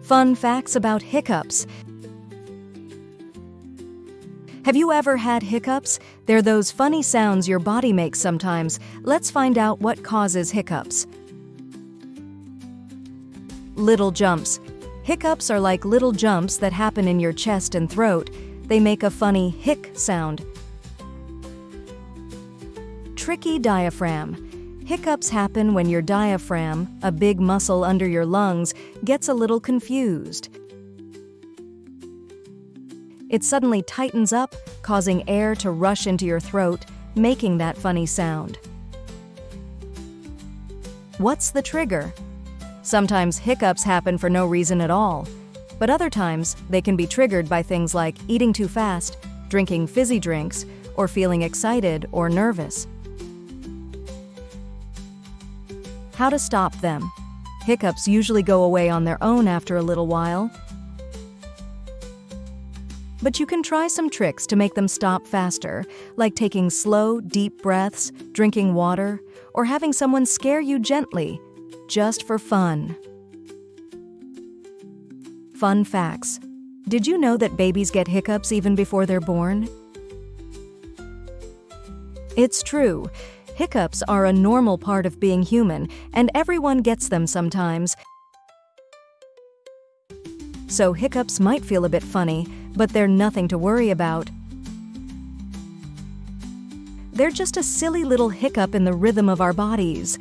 Fun facts about hiccups. Have you ever had hiccups? They're those funny sounds your body makes sometimes. Let's find out what causes hiccups. Little jumps. Hiccups are like little jumps that happen in your chest and throat. They make a funny hic sound. Tricky diaphragm. Hiccups happen when your diaphragm, a big muscle under your lungs, gets a little confused. It suddenly tightens up, causing air to rush into your throat, making that funny sound. What's the trigger? Sometimes hiccups happen for no reason at all, but other times they can be triggered by things like eating too fast, drinking fizzy drinks, or feeling excited or nervous. How to stop them? Hiccups usually go away on their own after a little while, but you can try some tricks to make them stop faster, like taking slow, deep breaths, drinking water, or having someone scare you gently, just for fun. Fun facts. Did you know that babies get hiccups even before they're born? It's true. Hiccups are a normal part of being human, and everyone gets them sometimes. So hiccups might feel a bit funny, but they're nothing to worry about. They're just a silly little hiccup in the rhythm of our bodies.